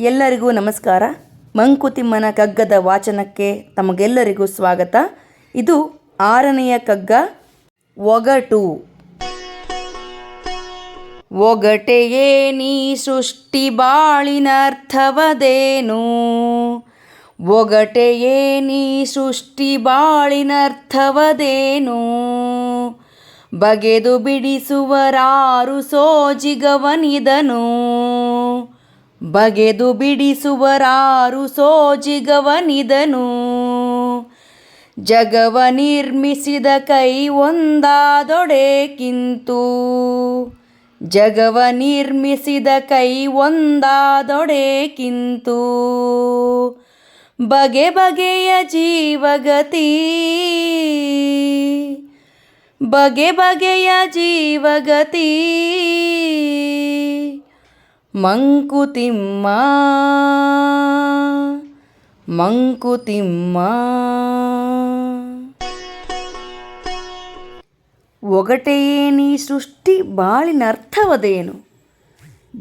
ಎಲ್ಲರಿಗೂ ನಮಸ್ಕಾರ. ಮಂಕುತಿಮ್ಮನ ಕಗ್ಗದ ವಾಚನಕ್ಕೆ ತಮಗೆಲ್ಲರಿಗೂ ಸ್ವಾಗತ. ಇದು 6ನೆಯ ಕಗ್ಗ, ಒಗಟು. ಒಗಟೆಯೇ ನೀ ಸೃಷ್ಟಿ ಬಾಳಿನ ಅರ್ಥವದೇನು? ಒಗಟೆಯೇ ನೀ ಸೃಷ್ಟಿ ಬಾಳಿನ ಅರ್ಥವದೇನು? ಬಗೆದು ಬಿಡಿಸುವರಾರು ಸೋಜಿಗವನಿದನು? ಬಗೆದು ಬಿಡಿಸುವರಾರು ಸೋಜಿಗವನಿದನು? ಜಗವ ನಿರ್ಮಿಸಿದ ಕೈ ಒಂದಾದೊಡೆಕಿಂತು? ಜಗವ ನಿರ್ಮಿಸಿದ ಕೈ ಒಂದಾದೊಡೆಕಿಂತು? ಬಗೆ ಬಗೆಯ ಜೀವಗತಿ, ಬಗೆ ಬಗೆಯ ಜೀವಗತಿ. ಮಂಕುತಿಮ್ಮ ಮಂಕುತಿಮ್ಮ. ಒಗಟೆಯೇ ನೀ ಸೃಷ್ಟಿ ಬಾಳಿನ ಅರ್ಥವದೇನು?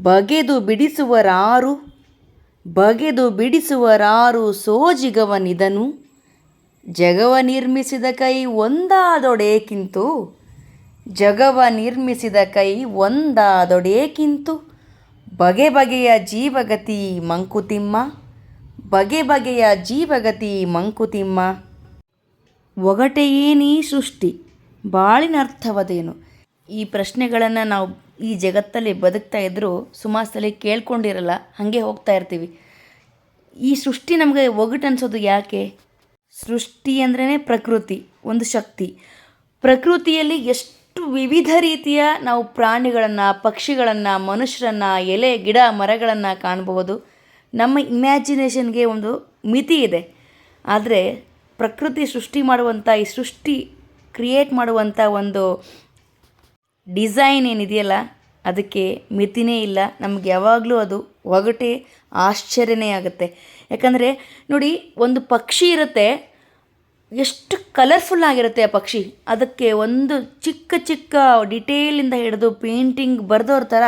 ಬಗೆದು ಬಿಡಿಸುವರಾರು, ಬಗೆದು ಬಿಡಿಸುವರಾರು ಸೋಜಿಗವನಿದನು? ಜಗವ ನಿರ್ಮಿಸಿದ ಕೈ ಒಂದಾದೊಡೆಕಿಂತು? ಜಗವ ನಿರ್ಮಿಸಿದ ಕೈ ಒಂದಾದೊಡೆಕಿಂತು? ಬಗೆ ಬಗೆಯ ಜೀವಗತಿ ಮಂಕುತಿಮ್ಮ, ಬಗೆ ಬಗೆಯ ಜೀವಗತಿ ಮಂಕುತಿಮ್ಮ. ಒಗಟೆಯೇ ನೀ ಸೃಷ್ಟಿ ಬಾಳಿನ ಅರ್ಥವದೇನು? ಈ ಪ್ರಶ್ನೆಗಳನ್ನು ನಾವು ಈ ಜಗತ್ತಲ್ಲಿ ಬದುಕ್ತಾ ಇದ್ದರೂ ಸುಮಾರು ಸಲ ಕೇಳ್ಕೊಂಡಿರಲ್ಲ, ಹಾಗೆ ಹೋಗ್ತಾ ಇರ್ತೀವಿ. ಈ ಸೃಷ್ಟಿ ನಮಗೆ ಒಗಟು ಅನಿಸೋದು ಯಾಕೆ? ಸೃಷ್ಟಿ ಅಂದ್ರೇ ಪ್ರಕೃತಿ, ಒಂದು ಶಕ್ತಿ. ಪ್ರಕೃತಿಯಲ್ಲಿ ಎಷ್ಟು ವಿವಿಧ ರೀತಿಯ ನಾವು ಪ್ರಾಣಿಗಳನ್ನು, ಪಕ್ಷಿಗಳನ್ನು, ಮನುಷ್ಯರನ್ನು, ಎಲೆ ಗಿಡ ಮರಗಳನ್ನು ಕಾಣಬಹುದು. ನಮ್ಮ ಇಮ್ಯಾಜಿನೇಷನ್ಗೆ ಒಂದು ಮಿತಿ ಇದೆ. ಆದರೆ ಪ್ರಕೃತಿ ಸೃಷ್ಟಿ ಮಾಡುವಂಥ, ಈ ಸೃಷ್ಟಿ ಕ್ರಿಯೇಟ್ ಮಾಡುವಂಥ ಒಂದು ಡಿಸೈನ್ ಏನಿದೆಯಲ್ಲ, ಅದಕ್ಕೆ ಮಿತಿನೇ ಇಲ್ಲ. ನಮಗೆ ಯಾವಾಗಲೂ ಅದು ಒಗಟೆ ಆಶ್ಚರ್ಯನೇ ಆಗುತ್ತೆ. ಯಾಕಂದರೆ ನೋಡಿ, ಒಂದು ಪಕ್ಷಿ ಇರುತ್ತೆ, ಎಷ್ಟು ಕಲರ್ಫುಲ್ ಆಗಿರುತ್ತೆ ಆ ಪಕ್ಷಿ. ಅದಕ್ಕೆ ಒಂದು ಚಿಕ್ಕ ಚಿಕ್ಕ ಡಿಟೇಲಿಂದ ಹಿಡಿದು ಪೇಂಟಿಂಗ್ ಬರೆದವ್ರ ಥರ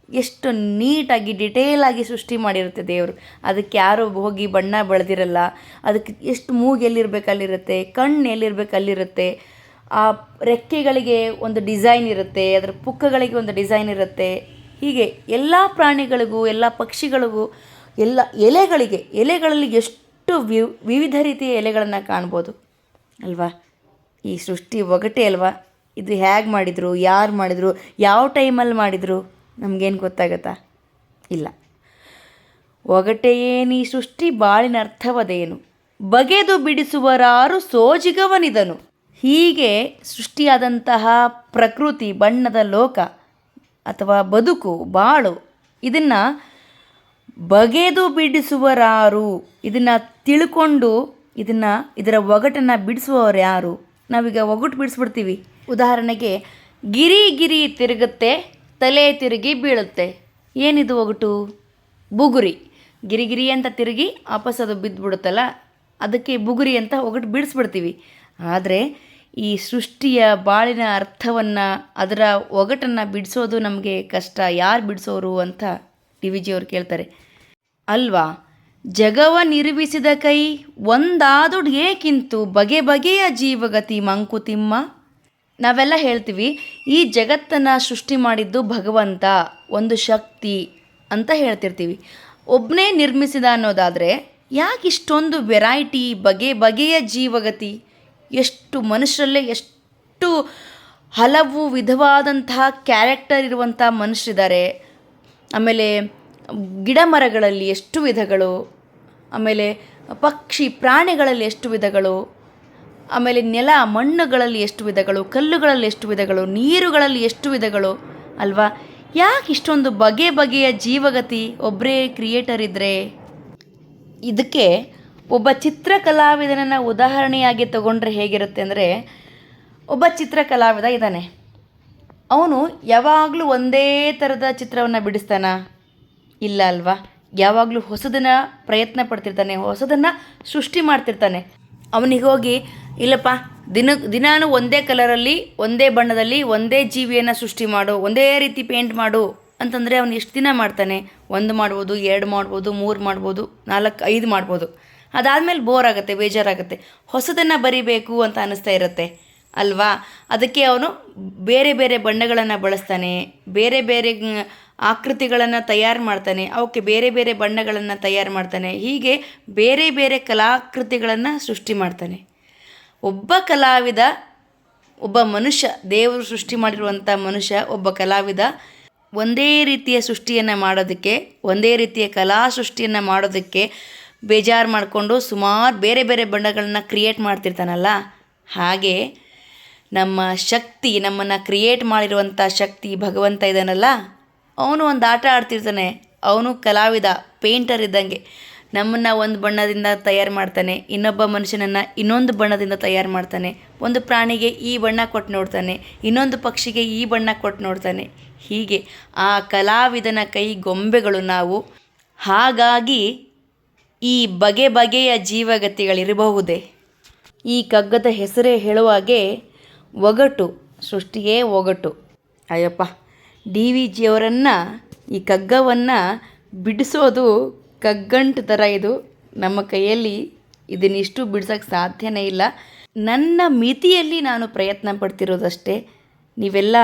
ಎಷ್ಟು ನೀಟಾಗಿ ಡಿಟೇಲಾಗಿ ಸೃಷ್ಟಿ ಮಾಡಿರುತ್ತೆ ದೇವರು. ಅದಕ್ಕೆ ಯಾರೂ ಹೋಗಿ ಬಣ್ಣ ಬಳ್ದಿರಲ್ಲ. ಅದಕ್ಕೆ ಎಷ್ಟು ಮೂಗು ಎಲ್ಲಿರ್ಬೇಕು ಅಲ್ಲಿರುತ್ತೆ, ಕಣ್ಣು ಎಲ್ಲಿರ್ಬೇಕು ಅಲ್ಲಿರುತ್ತೆ. ಆ ರೆಕ್ಕೆಗಳಿಗೆ ಒಂದು ಡಿಸೈನ್ ಇರುತ್ತೆ, ಅದರ ಪುಕ್ಕಗಳಿಗೆ ಒಂದು ಡಿಸೈನ್ ಇರುತ್ತೆ. ಹೀಗೆ ಎಲ್ಲ ಪ್ರಾಣಿಗಳಿಗೂ, ಎಲ್ಲ ಪಕ್ಷಿಗಳಿಗೂ, ಎಲ್ಲ ಎಲೆಗಳಲ್ಲಿ ಎಷ್ಟು ವಿವಿಧ ರೀತಿಯ ಎಲೆಗಳನ್ನು ಕಾಣ್ಬೋದು ಅಲ್ವಾ? ಈ ಸೃಷ್ಟಿ ಒಗಟೆ ಅಲ್ವಾ? ಇದು ಹೇಗೆ ಮಾಡಿದರು, ಯಾರು ಮಾಡಿದರು, ಯಾವ ಟೈಮಲ್ಲಿ ಮಾಡಿದರು, ನಮಗೇನು ಗೊತ್ತಾಗತ್ತಾ? ಇಲ್ಲ. ಒಗಟೆಯೇ ನೀ ಸೃಷ್ಟಿ ಬಾಳಿನ ಅರ್ಥವದೇನು? ಬಗೆದು ಬಿಡಿಸುವರಾರು ಸೋಜಿಗವನಿದನು? ಹೀಗೆ ಸೃಷ್ಟಿಯಾದಂತಹ ಪ್ರಕೃತಿ, ಬಣ್ಣದ ಲೋಕ ಅಥವಾ ಬದುಕು, ಬಾಳು, ಇದನ್ನು ಬಗೆದು ಬಿಡಿಸುವರಾರು? ಇದನ್ನು ತಿಳ್ಕೊಂಡು ಇದರ ಒಗಟನ್ನು ಬಿಡಿಸುವವರು ಯಾರು? ನಾವೀಗ ಒಗಟು ಬಿಡಿಸ್ಬಿಡ್ತೀವಿ. ಉದಾಹರಣೆಗೆ, ಗಿರಿ ಗಿರಿ ತಿರುಗುತ್ತೆ, ತಲೆ ತಿರುಗಿ ಬೀಳುತ್ತೆ. ಏನಿದು ಒಗಟು? ಬುಗುರಿ. ಗಿರಿಗಿರಿ ಅಂತ ತಿರುಗಿ ವಾಪಸ್ ಅದು ಬಿದ್ದುಬಿಡುತ್ತಲ್ಲ, ಅದಕ್ಕೆ ಬುಗುರಿ ಅಂತ ಒಗಟು ಬಿಡಿಸ್ಬಿಡ್ತೀವಿ. ಆದರೆ ಈ ಸೃಷ್ಟಿಯ ಬಾಳಿನ ಅರ್ಥವನ್ನು, ಅದರ ಒಗಟನ್ನು ಬಿಡಿಸೋದು ನಮಗೆ ಕಷ್ಟ. ಯಾರು ಬಿಡಿಸೋರು ಅಂತ ಡಿ.ವಿ.ಜಿ. ಅವರು ಕೇಳ್ತಾರೆ ಅಲ್ವಾ? ಜಗವ ನಿರ್ಮಿಸಿದ ಕೈ ಒಂದಾದೊಡೆಕಿಂತು? ಬಗೆ ಬಗೆಯ ಜೀವಗತಿ ಮಂಕುತಿಮ್ಮ. ನಾವೆಲ್ಲ ಹೇಳ್ತೀವಿ, ಈ ಜಗತ್ತನ್ನು ಸೃಷ್ಟಿ ಮಾಡಿದ್ದು ಭಗವಂತ, ಒಂದು ಶಕ್ತಿ ಅಂತ ಹೇಳ್ತಿರ್ತೀವಿ. ಒಬ್ಬನೇ ನಿರ್ಮಿಸಿದ ಅನ್ನೋದಾದರೆ ಯಾಕೆ ಇಷ್ಟೊಂದು ವೆರೈಟಿ, ಬಗೆ ಬಗೆಯ ಜೀವಗತಿ? ಎಷ್ಟು ಮನುಷ್ಯರಲ್ಲೇ ಎಷ್ಟು ಹಲವು ವಿಧವಾದಂತಹ ಕ್ಯಾರೆಕ್ಟರ್ ಇರುವಂಥ ಮನುಷ್ಯರಿದ್ದಾರೆ. ಆಮೇಲೆ ಗಿಡ ಮರಗಳಲ್ಲಿ ಎಷ್ಟು ವಿಧಗಳು, ಆಮೇಲೆ ಪಕ್ಷಿ ಪ್ರಾಣಿಗಳಲ್ಲಿ ಎಷ್ಟು ವಿಧಗಳು, ಆಮೇಲೆ ನೆಲ ಮಣ್ಣುಗಳಲ್ಲಿ ಎಷ್ಟು ವಿಧಗಳು, ಕಲ್ಲುಗಳಲ್ಲಿ ಎಷ್ಟು ವಿಧಗಳು, ನೀರುಗಳಲ್ಲಿ ಎಷ್ಟು ವಿಧಗಳು ಅಲ್ವಾ? ಯಾಕೆ ಇಷ್ಟೊಂದು ಬಗೆ ಬಗೆಯ ಜೀವಗತಿ ಒಬ್ಬರೇ ಕ್ರಿಯೇಟರ್ ಇದ್ದರೆ? ಇದಕ್ಕೆ ಒಬ್ಬ ಚಿತ್ರಕಲಾವಿದನನ್ನು ಉದಾಹರಣೆಯಾಗಿ ತಗೊಂಡ್ರೆ ಹೇಗಿರುತ್ತೆ ಅಂದರೆ, ಒಬ್ಬ ಚಿತ್ರಕಲಾವಿದ ಇದ್ದಾನೆ. ಅವನು ಯಾವಾಗಲೂ ಒಂದೇ ಥರದ ಚಿತ್ರವನ್ನು ಬಿಡಿಸ್ತಾನ? ಇಲ್ಲ ಅಲ್ವಾ? ಯಾವಾಗಲೂ ಹೊಸದನ್ನು ಪ್ರಯತ್ನ ಪಡ್ತಿರ್ತಾನೆ, ಹೊಸದನ್ನು ಸೃಷ್ಟಿ ಮಾಡ್ತಿರ್ತಾನೆ. ಅವನಿಗೆ ಹೋಗಿ ಇಲ್ಲಪ್ಪ ದಿನಾನು ಒಂದೇ ಕಲರಲ್ಲಿ, ಒಂದೇ ಬಣ್ಣದಲ್ಲಿ, ಒಂದೇ ಜೀವಿಯನ್ನು ಸೃಷ್ಟಿ ಮಾಡು, ಒಂದೇ ರೀತಿ ಪೇಂಟ್ ಮಾಡು ಅಂತಂದರೆ ಅವನು ಎಷ್ಟು ದಿನ ಮಾಡ್ತಾನೆ? 1 ಮಾಡ್ಬೋದು, 2 ಮಾಡ್ಬೋದು, 3 ಮಾಡ್ಬೋದು, 4, 5 ಮಾಡ್ಬೋದು. ಅದಾದಮೇಲೆ ಬೋರ್ ಆಗುತ್ತೆ, ಬೇಜಾರಾಗುತ್ತೆ. ಹೊಸದನ್ನು ಬರಿಬೇಕು ಅಂತ ಅನ್ನಿಸ್ತಾ ಇರುತ್ತೆ ಅಲ್ವಾ? ಅದಕ್ಕೆ ಅವನು ಬೇರೆ ಬೇರೆ ಬಣ್ಣಗಳನ್ನು ಬಳಸ್ತಾನೆ, ಬೇರೆ ಬೇರೆ ಆಕೃತಿಗಳನ್ನು ತಯಾರು ಮಾಡ್ತಾನೆ, ಅವಕ್ಕೆ ಬೇರೆ ಬೇರೆ ಬಣ್ಣಗಳನ್ನು ತಯಾರು ಮಾಡ್ತಾನೆ. ಹೀಗೆ ಬೇರೆ ಬೇರೆ ಕಲಾಕೃತಿಗಳನ್ನು ಸೃಷ್ಟಿ ಮಾಡ್ತಾನೆ. ಒಬ್ಬ ಕಲಾವಿದ, ಒಬ್ಬ ಮನುಷ್ಯ, ದೇವರು ಸೃಷ್ಟಿ ಮಾಡಿರುವಂಥ ಮನುಷ್ಯ, ಒಬ್ಬ ಕಲಾವಿದ ಒಂದೇ ರೀತಿಯ ಸೃಷ್ಟಿಯನ್ನು ಮಾಡೋದಕ್ಕೆ, ಒಂದೇ ರೀತಿಯ ಕಲಾ ಸೃಷ್ಟಿಯನ್ನು ಮಾಡೋದಕ್ಕೆ ಬೇಜಾರು ಮಾಡಿಕೊಂಡು ಸುಮಾರು ಬೇರೆ ಬೇರೆ ಬಣ್ಣಗಳನ್ನ ಕ್ರಿಯೇಟ್ ಮಾಡ್ತಿರ್ತಾನಲ್ಲ, ಹಾಗೆ ನಮ್ಮ ಶಕ್ತಿ, ನಮ್ಮನ್ನು ಕ್ರಿಯೇಟ್ ಮಾಡಿರುವಂಥ ಶಕ್ತಿ ಭಗವಂತ ಇದ್ದಾನಲ್ಲ, ಅವನು ಒಂದು ಆಟ ಆಡ್ತಿರ್ತಾನೆ. ಅವನು ಕಲಾವಿದ, ಪೇಂಟರ್ ಇದ್ದಂಗೆ. ನಮ್ಮನ್ನು ಒಂದು ಬಣ್ಣದಿಂದ ತಯಾರು ಮಾಡ್ತಾನೆ, ಇನ್ನೊಬ್ಬ ಮನುಷ್ಯನನ್ನು ಇನ್ನೊಂದು ಬಣ್ಣದಿಂದ ತಯಾರು ಮಾಡ್ತಾನೆ. ಒಂದು ಪ್ರಾಣಿಗೆ ಈ ಬಣ್ಣ ಕೊಟ್ಟು ನೋಡ್ತಾನೆ, ಇನ್ನೊಂದು ಪಕ್ಷಿಗೆ ಈ ಬಣ್ಣ ಕೊಟ್ಟು ನೋಡ್ತಾನೆ. ಹೀಗೆ ಆ ಕಲಾವಿದನ ಕೈ ಗೊಂಬೆಗಳು ನಾವು. ಹಾಗಾಗಿ ಈ ಬಗೆ ಬಗೆಯ ಜೀವಗತಿಗಳಿರಬಹುದೇ? ಈ ಕಗ್ಗದ ಹೆಸರೇ ಹೇಳುವಾಗೆ ಒಗಟು, ಸೃಷ್ಟಿಯೇ ಒಗಟು. ಅಯ್ಯಪ್ಪ, ಡಿ ವಿ ಜಿಯವರನ್ನು, ಈ ಕಗ್ಗವನ್ನು ಬಿಡಿಸೋದು ಕಗ್ಗಂಟು ಥರ. ಇದು ನಮ್ಮ ಕೈಯಲ್ಲಿ ಇದನ್ನಿಷ್ಟು ಬಿಡ್ಸೋಕ್ಕೆ ಸಾಧ್ಯನೇ ಇಲ್ಲ. ನನ್ನ ಮಿತಿಯಲ್ಲಿ ನಾನು ಪ್ರಯತ್ನ ಪಡ್ತಿರೋದಷ್ಟೇ. ನೀವೆಲ್ಲ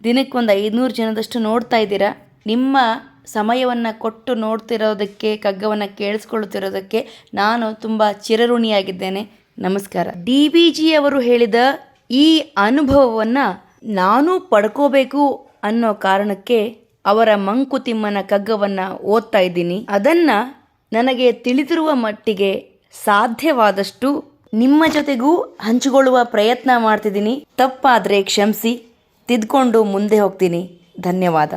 ದಿನಕ್ಕೊಂದು 500 ಜನದಷ್ಟು ನೋಡ್ತಾ ಇದ್ದೀರಾ. ನಿಮ್ಮ ಸಮಯವನ್ನು ಕೊಟ್ಟು ನೋಡ್ತಿರೋದಕ್ಕೆ, ಕಗ್ಗವನ್ನು ಕೇಳಿಸ್ಕೊಳ್ತಿರೋದಕ್ಕೆ ನಾನು ತುಂಬ ಚಿರಋಣಿಯಾಗಿದ್ದೇನೆ. ನಮಸ್ಕಾರ. ಡಿ ವಿ ಜಿಯವರು ಹೇಳಿದ ಈ ಅನುಭವವನ್ನು ನಾನು ಪಡ್ಕೋಬೇಕು ಅನ್ನೋ ಕಾರಣಕ್ಕೆ ಅವರ ಮಂಕುತಿಮ್ಮನ ಕಗ್ಗವನ್ನು ಓದ್ತಾ ಇದ್ದೀನಿ. ಅದನ್ನು ನನಗೆ ತಿಳಿದಿರುವ ಮಟ್ಟಿಗೆ ಸಾಧ್ಯವಾದಷ್ಟು ನಿಮ್ಮ ಜೊತೆಗೂ ಹಂಚಿಕೊಳ್ಳುವ ಪ್ರಯತ್ನ ಮಾಡ್ತಿದ್ದೀನಿ. ತಪ್ಪಾದರೆ ಕ್ಷಮಿಸಿ, ತಿದ್ಕೊಂಡು ಮುಂದೆ ಹೋಗ್ತೀನಿ. ಧನ್ಯವಾದ.